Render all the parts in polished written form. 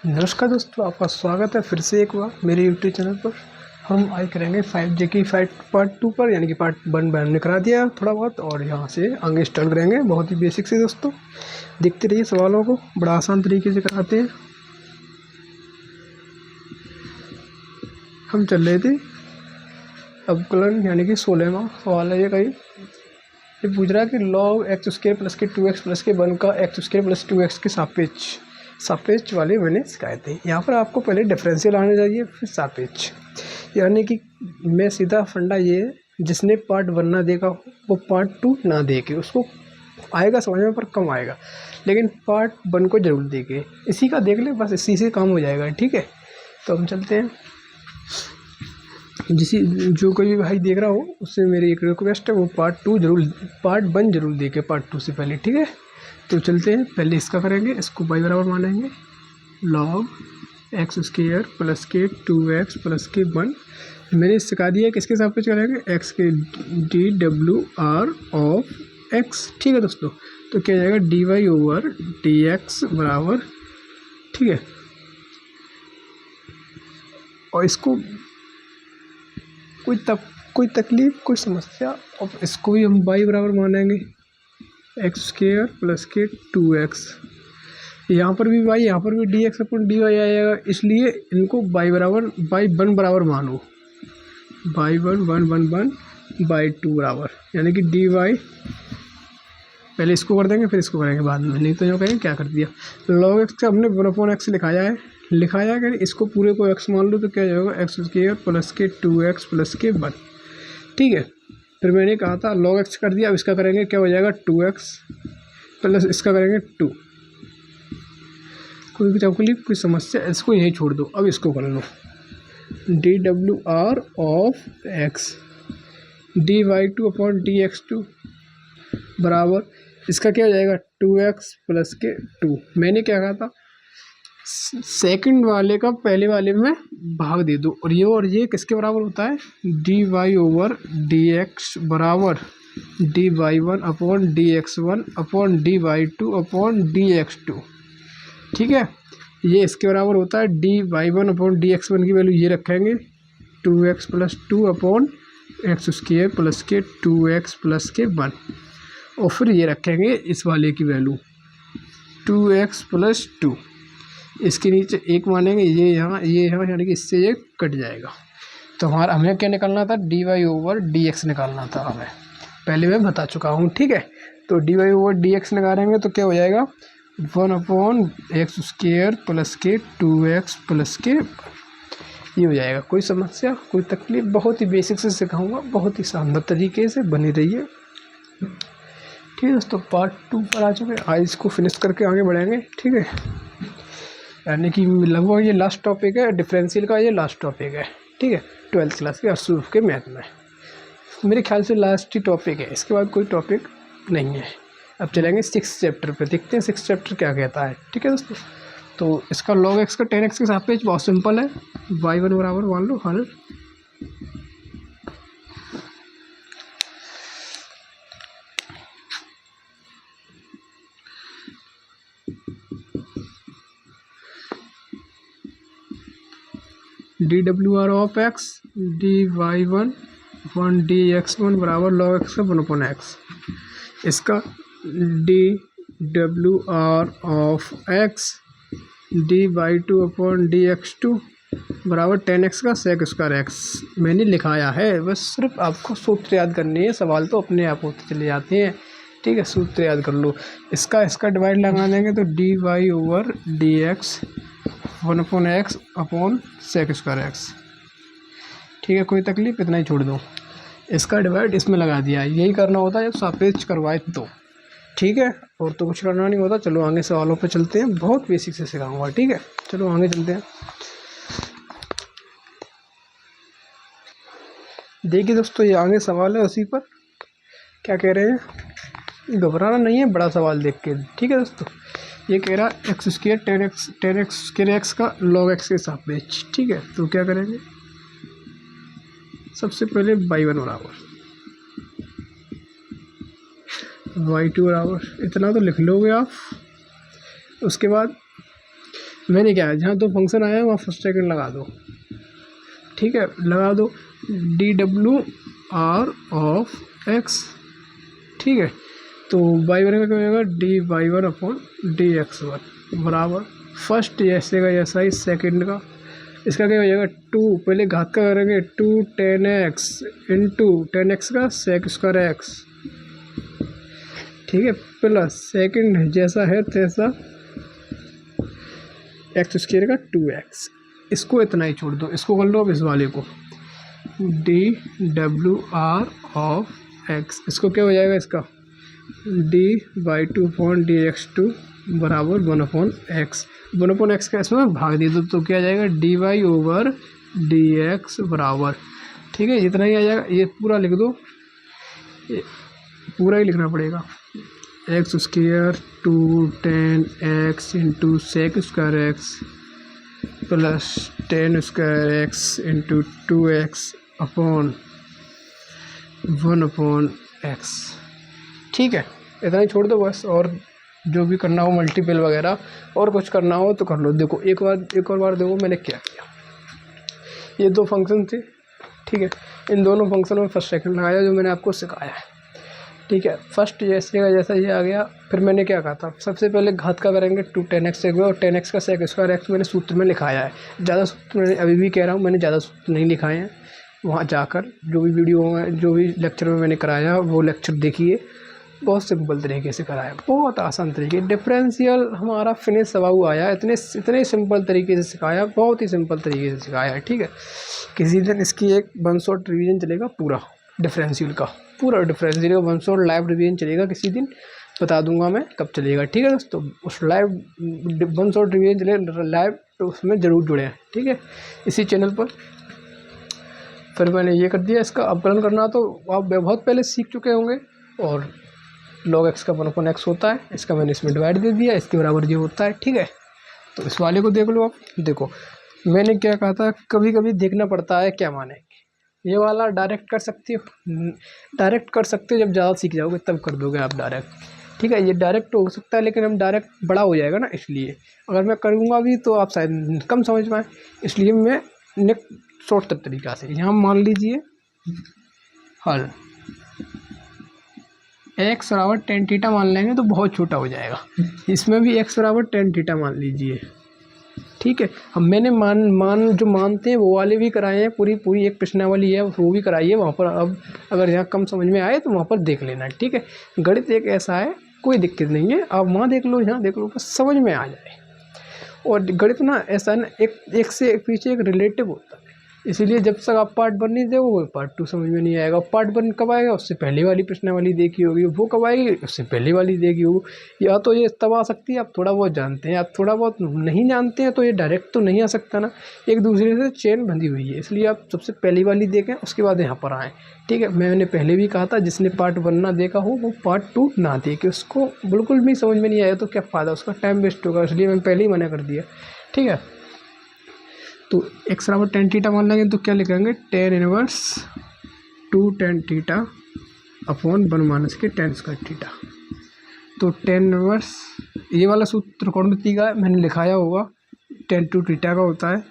नमस्कार दोस्तों, आपका स्वागत है फिर से एक बार मेरे यूट्यूब चैनल पर। हम आए करेंगे 5G की पार्ट 2 पर, यानी कि पार्ट 1 मैंने करा दिया थोड़ा बहुत, और यहाँ से आगे स्टार्ट करेंगे बहुत ही बेसिक से। दोस्तों देखते रहिए सवालों को, बड़ा आसान तरीके से कराते हैं। हम चल रहे थे अवकलन, यानी कि 16वां सवाल है ये। कहीं ये पूछ रहा है कि log x² प्लस के 2x प्लस के 1 का x² प्लस 2x के सापेक्ष वाले मैंने सिखाए थे। यहाँ पर आपको पहले डिफरेंशियल आना चाहिए, फिर सापेक्ष। यानी कि मैं सीधा फंडा ये है, जिसने पार्ट 1 ना देखा वो पार्ट 2 ना देखे, उसको आएगा समझ में पर कम आएगा, लेकिन पार्ट 1 को जरूर देखे। इसी का देख ले, बस इसी से काम हो जाएगा। ठीक है, तो हम चलते हैं। जो कोई भी भाई देख रहा हो उससे मेरी एक रिक्वेस्ट है, वो पार्ट 1 जरूर देखे पार्ट 2 से पहले। ठीक है, तो चलते हैं। पहले इसका करेंगे, इसको y बराबर मानेंगे log x² प्लस के 2x प्लस के 1। मैंने सिखा दिया है किसके सापेक्ष करेंगे, x के dWr ऑफ x। ठीक है दोस्तों, तो क्या जाएगा dy ओवर dx बराबर। ठीक है, और इसको कोई तकलीफ कोई समस्या, और इसको भी हम y बराबर मानेंगे x² प्लस के 2x। यहाँ पर भी y, यहाँ पर भी dx अपन dy आएगा, इसलिए इनको y1 बराबर मानो, y1 बराबर, यानी कि dy। पहले इसको कर देंगे फिर इसको करेंगे बाद में, नहीं तो जो कहेंगे क्या कर दिया। log x का हमने 1/x लिखाया है कि इसको पूरे को x मान लो, तो क्या जाएगा x² प्लस के 2x प्लस के 1। ठीक है, फिर मैंने कहा था log x कर दिया, अब इसका करेंगे, क्या हो जाएगा 2x प्लस इसका करेंगे 2। कोई तकलीफ कोई समस्या, इसको यही छोड़ दो। अब इसको कर लो dWr of x dy2 upon dx2 बराबर, इसका क्या हो जाएगा 2x प्लस के 2। मैंने क्या कहा था, सेकंड वाले का पहले वाले में भाग दे दो, और ये किसके बराबर होता है, dy ओवर dx बराबर dy1 upon dx1 upon dy2 upon dx2। ठीक है, ये इसके बराबर होता है dy1 अपॉन dx1 की वैल्यू ये रखेंगे 2x plus 2 upon x² plus के 2x प्लस के 1, और फिर ये रखेंगे इस वाले की वैल्यू 2x प्लस 2। इसके नीचे एक मानेंगे, ये यहाँ यानी कि इससे ये कट जाएगा। तो हमें क्या निकालना था, dy ओवर dx निकालना था हमें, पहले मैं बता चुका हूँ। ठीक है, तो dy ओवर dx निकालेंगे तो क्या हो जाएगा 1 अपॉन x² प्लस के 2x प्लस के, ये हो जाएगा। कोई समस्या कोई तकलीफ, बहुत ही बेसिक से सिखाऊंगा, बहुत ही शानदार तरीके से, बनी रहिए। ठीक है दोस्तों, पार्ट 2 पर आ चुके हैं, आज इसको फिनिश करके आगे बढ़ेंगे। ठीक है, यानी कि लगभग ये लास्ट टॉपिक है, डिफरेंशियल का ये लास्ट टॉपिक है। ठीक है, 12th क्लास के अशुभ के मैथ में मेरे ख्याल से लास्ट ही टॉपिक है, इसके बाद कोई टॉपिक नहीं है। अब चलेंगे 6th चैप्टर पे, देखते हैं 6th चैप्टर क्या कहता है। ठीक है दोस्तों, तो इसका log x का 10x के सापेक्ष बहुत सिंपल है, y1 बराबर मान लो हल। dWr of x dy1 upon dx1 बराबर log x का 1/x। इसका dWr of x dy2 upon dx2 बराबर 10x का sec स्क्वायर x। मैंने लिखाया है, बस सिर्फ आपको सूत्र याद करनी है, सवाल तो अपने आप होते चले जाते हैं। ठीक है, सूत्र याद कर लो। इसका डिवाइड लगा देंगे तो dy over dx 1/x upon sec square x। ठीक है, कोई तकलीफ, इतना ही छोड़ दो। इसका डिवाइड इसमें लगा दिया, यही करना होता है जब सापेक्ष करवाए तो। ठीक है, और तो कुछ करना नहीं होता। चलो आगे सवालों पे चलते हैं, बहुत बेसिक से सिखाऊंगा। ठीक है, चलो आगे चलते हैं। देखिए दोस्तों, ये आगे सवाल है, उसी पर क्या कह रहे हैं, घबराना नहीं है बड़ा सवाल देख के। ठीक है दोस्तों, ये कह रहा है x² 10x का log x के सापेक्ष। ठीक है, तो क्या करेंगे, सबसे पहले y1 बराबर y2 बराबर, इतना तो लिख लोगे आप। उसके बाद मैंने क्या, जहाँ दो फंक्शन आया है वहाँ फर्स्ट सेकंड लगा दो, ठीक है, लगा दो DWR ऑफ x, ठीक है। तो y1 का क्या हो जाएगा, dy1/dx1 बराबर फर्स्ट ऐसे का ऐसा ही सेकंड का, इसका क्या हो जाएगा 2, पहले घात का करेंगे 2 10x इंटू 10x का सेक स्क्वायर x, ठीक है, प्लस सेकंड जैसा है तैसा एक्स स्क्वायर का 2x, इसको इतना ही छोड़ दो, इसको कर लो अब इस वाले को DWR ऑफ x, इसको क्या हो जाएगा इसका dy2/dx2 बराबर 1/x, 1/x का इसमें भाग दे दो तो क्या आ जाएगा dy/dx बराबर, ठीक है, इतना ही आ जाएगा। ये पूरा लिख दो, पूरा ही लिखना पड़ेगा, X square 2 10x into sec square X plus 10 square X into 2x upon 1/x, ठीक है, इतना ही छोड़ दो बस। और जो भी करना हो मल्टीपल वगैरह और कुछ करना हो तो कर लो। देखो एक और बार देखो मैंने क्या किया, ये दो फंक्शन थे, ठीक है, इन दोनों फंक्शन में फर्स्ट सेकंड लगाया जो मैंने आपको सिखाया है, ठीक है। फर्स्ट जैसे का जैसा ये आ गया, फिर मैंने क्या कहा था, सबसे पहले घात का करेंगे 2 10x से और 10x का सेक स्क्वायर एक्स मैंने सूत्र में लिखाया है, ज़्यादा सूत्र मैंने अभी भी कह रहा हूँ, मैंने ज़्यादा सूत्र नहीं लिखाए हैं, वहाँ जाकर जो भी वीडियो में जो भी लेक्चर में मैंने कराया वो लेक्चर देखिए, बहुत सिंपल तरीके से कराया, बहुत आसान तरीके, डिफरेंशियल हमारा फिनिश सवाल आया, इतने सिंपल तरीके से सिखाया, बहुत ही सिंपल तरीके से सिखाया है, ठीक है। किसी दिन इसकी एक 1 शॉट रिवीजन चलेगा, पूरा डिफरेंशियल का डिफरेंशियल 1 शॉट लाइव रिवीजन चलेगा, किसी दिन बता दूंगा मैं कब चलेगा, ठीक है दोस्तों। उस लाइव 1 शॉट रिवीजन चलेगा लाइव, तो उसमें ज़रूर जुड़े हैं, ठीक है, इसी चैनल पर। फिर मैंने ये कर दिया, इसका अवकलन करना तो आप बहुत पहले सीख चुके होंगे, और log x का 1/x होता है, इसका मैंने इसमें डिवाइड दे दिया, इसके बराबर ये होता है, ठीक है। तो इस वाले को देख लो आप, देखो मैंने क्या कहा था, कभी कभी देखना पड़ता है क्या माने, ये वाला डायरेक्ट कर सकते हो, डायरेक्ट कर सकते हो, जब ज़्यादा सीख जाओगे तब कर दोगे आप डायरेक्ट, ठीक है। ये डायरेक्ट हो सकता है लेकिन हम डायरेक्ट बड़ा हो जाएगा ना, इसलिए अगर मैं करूँगा भी तो आप शायद कम समझ पाएँ, इसलिए मैं नेक्स्ट शॉर्ट तरीका से यहाँ मान लीजिए हल x बराबर tan थीटा मान लेंगे तो बहुत छोटा हो जाएगा, इसमें भी x बराबर tan थीटा मान लीजिए, ठीक है। हम मैंने जो मानते हैं वो वाले भी कराए हैं, पूरी एक प्रश्नावली है वो भी कराई है वहाँ पर, अब अगर यहाँ कम समझ में आए तो वहाँ पर देख लेना, ठीक है। गणित एक ऐसा है, कोई दिक्कत नहीं है, आप वहाँ देख लो यहाँ देख लो, बस समझ में आ जाए। और गणित ना ऐसा ना एक से एक पीछे एक रिलेटिव होता है, इसीलिए जब तक आप पार्ट 1 नहीं देखोगे पार्ट 2 समझ में नहीं आएगा। पार्ट 1 कब आएगा, उससे पहले वाली प्रश्नावली देखी होगी, वो कब आएगी, उससे पहले वाली देखी होगी। या तो ये तब आ सकती है, आप थोड़ा बहुत जानते हैं, आप थोड़ा बहुत नहीं जानते हैं तो ये डायरेक्ट तो नहीं आ सकता ना, एक दूसरे से चेन बंधी हुई है, इसलिए आप सबसे पहली वाली देखें उसके बाद यहाँ पर आएँ, ठीक है। मैंने पहले भी कहा था जिसने पार्ट 1 ना देखा हो वो पार्ट 2 ना देखे, उसको बिल्कुल भी समझ में नहीं आया तो क्या फ़ायदा, उसका टाइम वेस्ट होगा, इसलिए मैंने पहले ही मना कर दिया, ठीक है। तो x बराबर tan थीटा मान लेंगे तो क्या लिखेंगे tan inverse 2 tan theta upon 1 minus के tan स्क्वायर थीटा। तो tan इनवर्स ये वाला सूत्र त्रिकोणमिति का मैंने लिखाया होगा, tan 2 थीटा का होता है,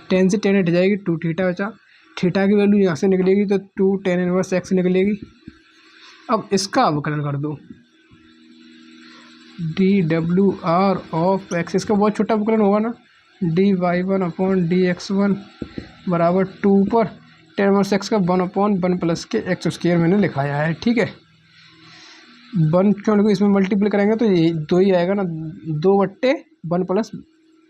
tan से tan हट जाएगी 2 थीटा बचा, थीटा की वैल्यू यहाँ से निकलेगी तो 2 tan इनवर्स x निकलेगी। अब इसका अवकलन कर दो DWR ऑफ x, इसका बहुत छोटा अवकलन होगा ना, dy1/dx1 बराबर 2 पर tan इनवर्स x का 1/1 प्लस के एक्स स्क्वायर मैंने लिखाया है, ठीक है। 1 क्यों लिखो, इसमें मल्टीप्लाई करेंगे तो ये 2 ही आएगा ना, 2/1 प्लस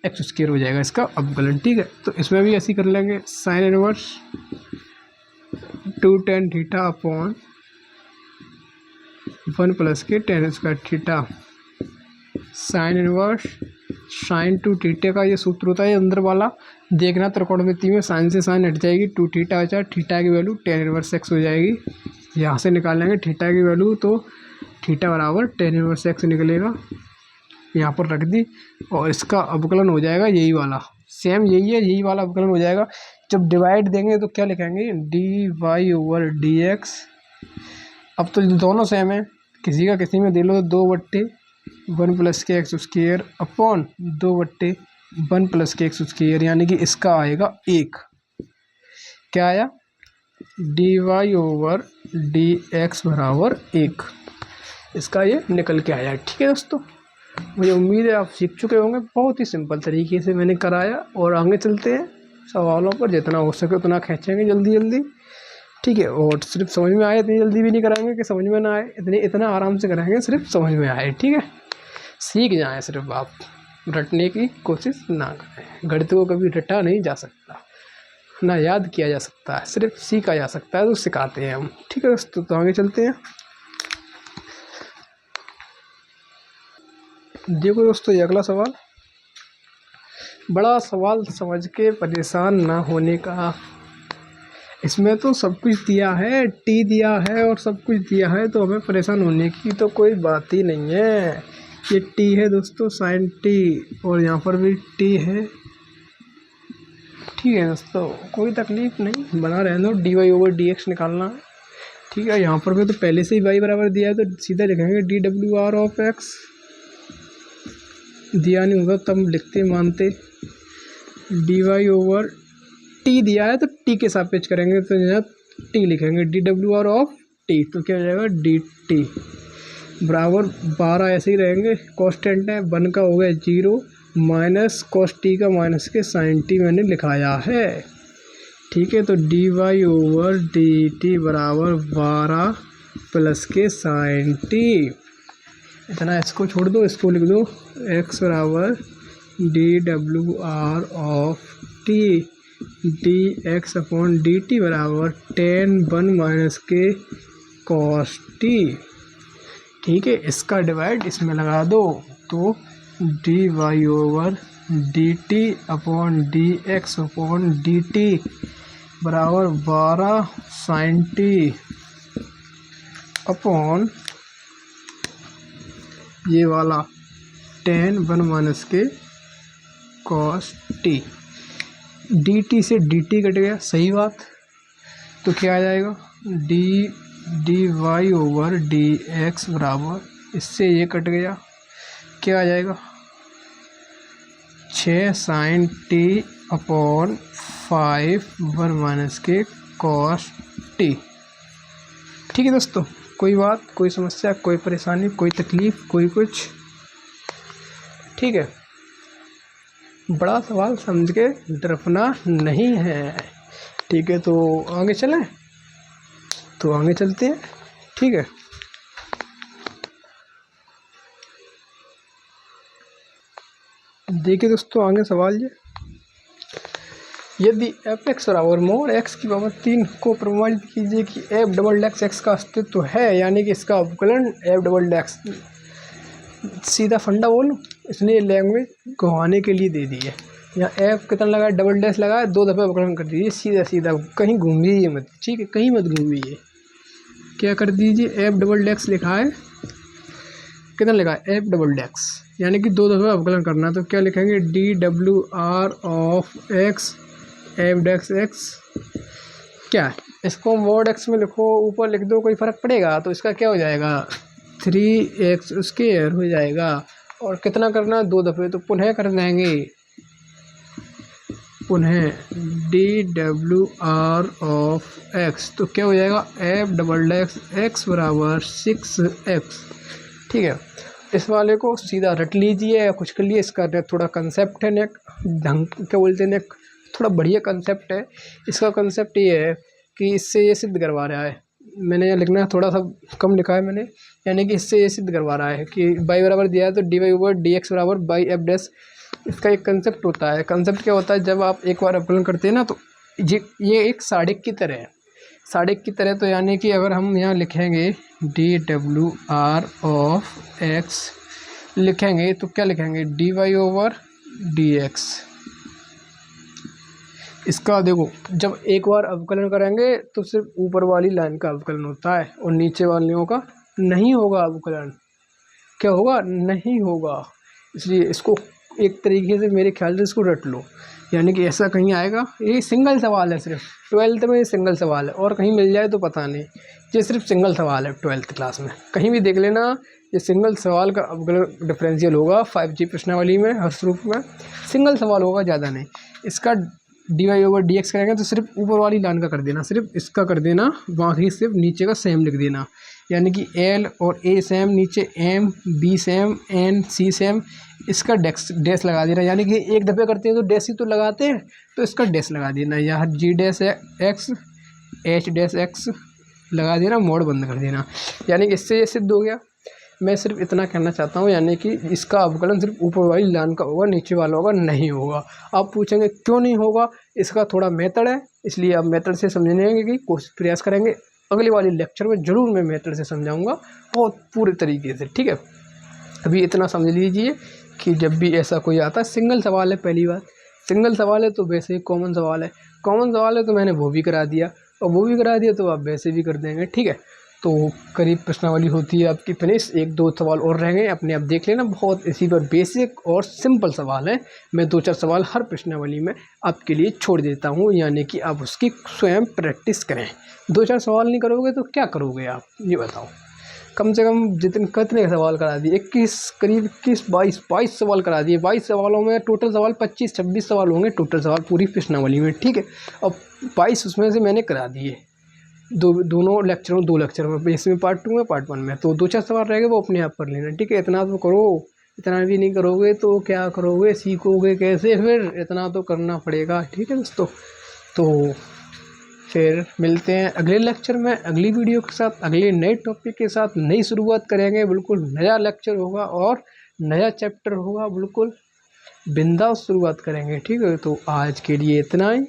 एक्स स्क्वायर हो जाएगा इसका अवकलन, ठीक है। तो इसमें भी ऐसे ही कर लेंगे, sine inverse 2 tan theta upon 1 plus के tan square theta, sine inverse sine 2 theta का ये सूत्र होता है अंदर वाला, देखना त्रिकोणमिति में साइन से साइन हट जाएगी, 2 थीटा बचा, थीटा की वैल्यू tan इनवर्स x हो जाएगी, यहाँ से निकालेंगे थीटा की वैल्यू तो थीटा बराबर tan इनवर्स x निकलेगा, यहाँ पर रख दी, और इसका अवकलन हो जाएगा यही वाला, सेम यही है, यही वाला अवकलन हो जाएगा। जब डिवाइड देंगे तो क्या लिखेंगे dy/dx, अब तो दोनों सेम है, किसी का किसी में दे लो 2/1 plus K X square upon 2/, 1 plus K X square, यानी कि इसका आएगा 1। क्या आया? D Y over D X बराबर 1। इसका ये निकल के आया। ठीक है दोस्तों, मुझे उम्मीद है आप सीख चुके होंगे। बहुत ही सिंपल तरीके से मैंने कराया। और आगे चलते हैं सवालों पर, जितना हो सके उतना खींचेंगे जल्दी जल्दी। ठीक है, और सिर्फ समझ में आए, इतनी जल्दी भी नहीं कराएंगे कि समझ में ना आए, इतना आराम से कराएंगे सिर्फ समझ में आए। ठीक है, सीख जाएँ, सिर्फ आप रटने की कोशिश ना करें। गणित को कभी रटा नहीं जा सकता, ना याद किया जा सकता है, सिर्फ सीखा जा सकता है, तो सिखाते हैं हम। ठीक है दोस्तों, तो आगे चलते हैं। देखो दोस्तों, ये अगला सवाल बड़ा सवाल समझ के परेशान ना होने का। इसमें तो सब कुछ दिया है, टी दिया है और सब कुछ दिया है, तो हमें परेशान होने की तो कोई बात ही नहीं है। ये टी है दोस्तों, साइन टी, और यहाँ पर भी टी है। ठीक है दोस्तों, कोई तकलीफ नहीं, बना रहने दो। D Y over D X निकालना है। ठीक है, यहाँ पर भी तो पहले से ही वाई बराबर दिया है, तो सीधा लिखेंगे D W R of x. दिया नहीं होगा तब लिखते मानते। डी वाई ओवर टी दिया है तो टी के सापेक्ष करेंगे, तो यहाँ टी लिखेंगे D W R of T, तो क्या हो जाएगा डी टी बराबर 12। ऐसे ही रहेंगे, कॉन्स्टेंट है, 1 का हो गया 0 माइनस कॉस टी का माइनस के साइन टी मैंने लिखाया है। ठीक है, तो D Y over D T बराबर 12 प्लस के साइन टी। इतना इसको छोड़ दो, इसको लिख दो एक्स बराबर D W R of T D X upon D T बराबर 10 माइनस के कॉस टी। ठीक है, इसका डिवाइड इसमें लगा दो, तो D Y over D T upon D X upon D T बराबर 12 साइन टी अपॉन ये वाला 10 minus K cos T. D T से डी टी कट गया, सही बात। तो क्या आ जाएगा D Y over D X बराबर, इससे ये कट गया, क्या आ जाएगा 6 sine T upon 5 1 minus K cos T. ठीक है दोस्तों, कोई बात, कोई समस्या, कोई परेशानी, कोई तकलीफ, कोई कुछ। ठीक है, बड़ा सवाल समझ के डरना नहीं है। ठीक है, तो आगे चलें, तो आगे चलते हैं। ठीक है, देखिए दोस्तों, आगे सवाल ये, यदि एफ एक्स बराबर मोड एक्स की पावर 3 को प्रमाणित कीजिए कि एफ डबल एक्स एक्स का अस्तित्व है, यानी कि इसका अवकलन एफ डबल एक्स। सीधा फंडा बोलूं, इसने लैंग्वेज घुमाने के लिए दे दी है। यहाँ एफ कितना लगा है, डबल डैश लगा है, 2 दफ़े अवकलन कर दीजिए, सीधा सीधा, कहीं घूमिए मत। ठीक है, कहीं मत घूमिए, क्या कर दीजिए, एफ डबल एक्स लिखा है, कितना लिखा है एफ डबल एक्स, यानी कि 2 दफ़े अवकलन करना है। तो क्या लिखेंगे D W R of X F डेक्स एक्स। क्या है, इसको मोड एक्स में लिखो, ऊपर लिख दो, कोई फ़र्क पड़ेगा? तो इसका क्या हो जाएगा 3x स्क्वायर हो जाएगा। और कितना करना है, 2 दफ़े, तो पुनः कर देंगे, पुनः D W R of x, तो क्या हो जाएगा एफ डबल एक्स एक्स बराबर 6x। ठीक है, इस वाले को सीधा रट लीजिए या कुछ कर लिए। इसका थोड़ा कंसेप्ट है, ढंग क्या बोलते हैं, थोड़ा बढ़िया कंसेप्ट है। इसका कंसेप्ट ये है कि इससे ये सिद्ध करवा रहा है, मैंने यहाँ लिखना थोड़ा सा कम लिखा है मैंने, यानी कि इससे ये सिद्ध करवा रहा है कि बाई बराबर दिया है तो D Y over D X बराबर बाई एफ डैश। इसका एक कंसेप्ट होता है। कंसेप्ट क्या होता है, जब आप एक बार अवकलन करते हैं ना, तो ये एक साड़िक की तरह है, साड़िक की तरह। तो यानी कि अगर हम यहाँ लिखेंगे D W R of X लिखेंगे, तो क्या लिखेंगे D Y over D X. इसका देखो, जब एक बार अवकलन करेंगे तो सिर्फ ऊपर वाली लाइन का अवकलन होता है और नीचे वालियों का नहीं होगा अवकलन। क्या होगा, नहीं होगा। इसलिए इसको एक तरीके से मेरे ख्याल से इसको रट लो, यानी कि ऐसा कहीं आएगा। ये सिंगल सवाल है, सिर्फ 12th में ये सिंगल सवाल है, और कहीं मिल जाए तो पता नहीं। ये सिर्फ सिंगल सवाल है 12th क्लास में, कहीं भी देख लेना। ये सिंगल सवाल का अवकलन डिफरेंशियल होगा 5G प्रश्नावली में, हर स्वरूप में सिंगल सवाल होगा, ज़्यादा नहीं। इसका dy/dx करेंगे तो सिर्फ ऊपर वाली लाइन का कर देना, सिर्फ इसका कर देना, बाकी सिर्फ नीचे का सेम लिख देना। यानी कि L और A सेम, नीचे M B same N C same, इसका डैश लगा देना। यानी कि एक दफ़े करते हैं तो डैश ही तो लगाते हैं, तो इसका डैश लगा देना। यहाँ G'(x) H'(x) लगा देना, मोड बंद कर देना। यानी कि इससे ये सिद्ध हो गया। मैं सिर्फ इतना कहना चाहता हूँ, यानी कि इसका अवकलन सिर्फ ऊपर वाली लाइन का होगा, नीचे वाला होगा नहीं होगा। आप पूछेंगे क्यों नहीं होगा, इसका थोड़ा मेथड है, इसलिए आप मेथड से समझने की कोशिश प्रयास करेंगे। अगले वाले लेक्चर में ज़रूर मैं मेथड से समझाऊंगा बहुत पूरे तरीके से, ठीक है। अभी इतना समझ लीजिए कि जब भी ऐसा कोई आता है, सिंगल सवाल है, पहली बात सिंगल सवाल है तो वैसे ही कॉमन सवाल है, कॉमन सवाल है तो मैंने वो भी करा दिया, और वो भी करा दिया तो आप वैसे भी कर देंगे, ठीक है। तो करीब प्रश्नावली होती है आपकी फिनिश। 1-2 सवाल और रह गए, अपने आप देख लेना, बहुत इसी पर बेसिक और सिंपल सवाल है। मैं 2-4 सवाल हर प्रश्नावली में आपके लिए छोड़ देता हूँ, यानी कि आप उसकी स्वयं प्रैक्टिस करें। 2-4 सवाल नहीं करोगे तो क्या करोगे आप, ये बताओ। कम से कम कितने सवाल करा दिए, 22 सवाल करा दिए। 22 सवालों में टोटल सवाल 25-26 सवाल होंगे, टोटल सवाल पूरी प्रश्नावली में, ठीक है। अब 22 उसमें से मैंने करा दिए, दोनों लेक्चरों 2 लेक्चर में, इसमें पार्ट 2 में, पार्ट 1 में। तो 2-4 सवाल रहेंगे वो अपने आप कर लेना, ठीक है। इतना तो करो, इतना भी नहीं करोगे तो क्या करोगे, सीखोगे कैसे फिर, इतना तो करना पड़ेगा, ठीक है दोस्तों। तो फिर मिलते हैं अगले लेक्चर में, अगली वीडियो के साथ, अगले नए टॉपिक के साथ। नई शुरुआत करेंगे, बिल्कुल नया लेक्चर होगा और नया चैप्टर होगा, बिल्कुल बिंदास शुरुआत करेंगे, ठीक है। तो आज के लिए इतना ही,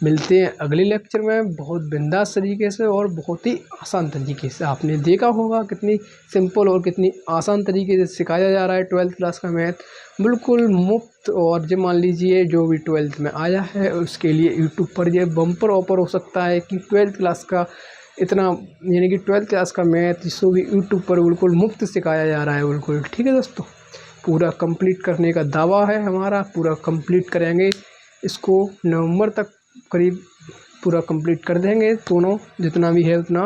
मिलते हैं अगले लेक्चर में बहुत बिंदास तरीके से और बहुत ही आसान तरीके से। आपने देखा होगा कितनी सिंपल और कितनी आसान तरीके से सिखाया जा रहा है 12th क्लास का मैथ, बिल्कुल मुफ्त। और जो मान लीजिए जो भी 12th में आया है उसके लिए यूट्यूब पर ये बम्पर ऑफर हो सकता है कि 12th क्लास का इतना, यानी कि 12th क्लास का मैथ जिसको भी यूट्यूब पर बिल्कुल मुफ्त सिखाया जा रहा है, बिल्कुल, ठीक है दोस्तों। पूरा कंप्लीट करने का दावा है हमारा, पूरा कंप्लीट करेंगे इसको, नवंबर तक करीब पूरा कंप्लीट कर देंगे, दोनों जितना भी है उतना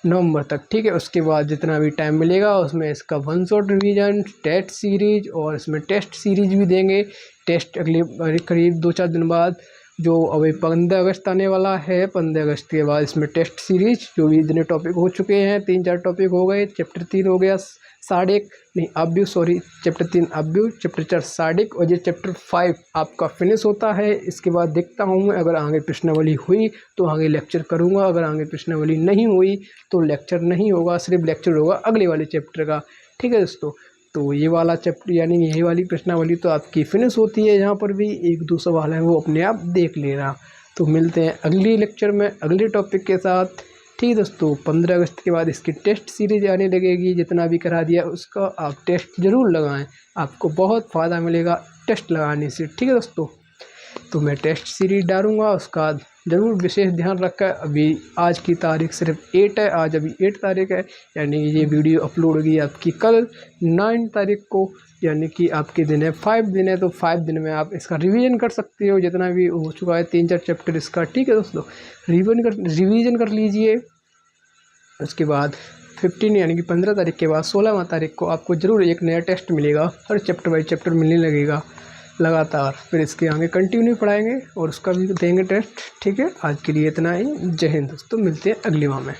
नवंबर तक, ठीक है। उसके बाद जितना भी टाइम मिलेगा उसमें इसका 1 शॉट रिवीजन, टेस्ट सीरीज और इसमें टेस्ट सीरीज भी देंगे। टेस्ट अगले करीब 2-4 दिन बाद, जो अभी 15 अगस्त आने वाला है, 15 अगस्त के बाद इसमें टेस्ट सीरीज, जो भी इतने टॉपिक हो चुके हैं, 3-4 टॉपिक हो गए। चैप्टर 3 हो गया साडिक, नहीं अब्यू, सॉरी, चैप्टर 3 अब्यू, चैप्टर 4 साडिक, और ये चैप्टर 5 आपका फिनिश होता है। इसके बाद देखता हूँ मैं, अगर आगे प्रश्नावली हुई तो आगे लेक्चर करूँगा, अगर आगे प्रश्नावली नहीं हुई तो लेक्चर नहीं होगा, सिर्फ लेक्चर होगा अगले वाले चैप्टर का, ठीक है दोस्तों। तो ये वाला चैप्टर यानी यही वाली प्रश्नावली तो आपकी फिनिश होती है। यहाँ पर भी 1-2 सवाल हैं वो अपने आप देख लेना। तो मिलते हैं अगले लेक्चर में अगले टॉपिक के साथ, ठीक है दोस्तों। 15 अगस्त के बाद इसकी टेस्ट सीरीज आने लगेगी, जितना भी करा दिया उसका आप टेस्ट ज़रूर लगाएं, आपको बहुत फ़ायदा मिलेगा टेस्ट लगाने से, ठीक है दोस्तों। तो मैं टेस्ट सीरीज डालूँगा, उसका ज़रूर विशेष ध्यान रखा। अभी आज की तारीख सिर्फ 8 है, आज अभी 8 तारीख है, यानी कि ये वीडियो अपलोड होगी आपकी कल 9 तारीख को, यानी कि आपके दिन है 5 दिन है। तो 5 दिन में आप इसका रिवीजन कर सकते हो, जितना भी हो चुका है 3-4 चैप्टर इसका, ठीक है दोस्तों। रिवीजन कर लीजिए। उसके बाद 15 यानी कि 15 तारीख के बाद 16वां तारीख को आपको ज़रूर एक नया टेस्ट मिलेगा, हर चैप्टर बाई चैप्टर मिलने लगेगा लगातार। फिर इसके आगे कंटिन्यू पढ़ाएंगे और उसका भी देंगे टेस्ट, ठीक है। आज के लिए इतना ही, जय हिंद दोस्तों, मिलते हैं अगली बार में।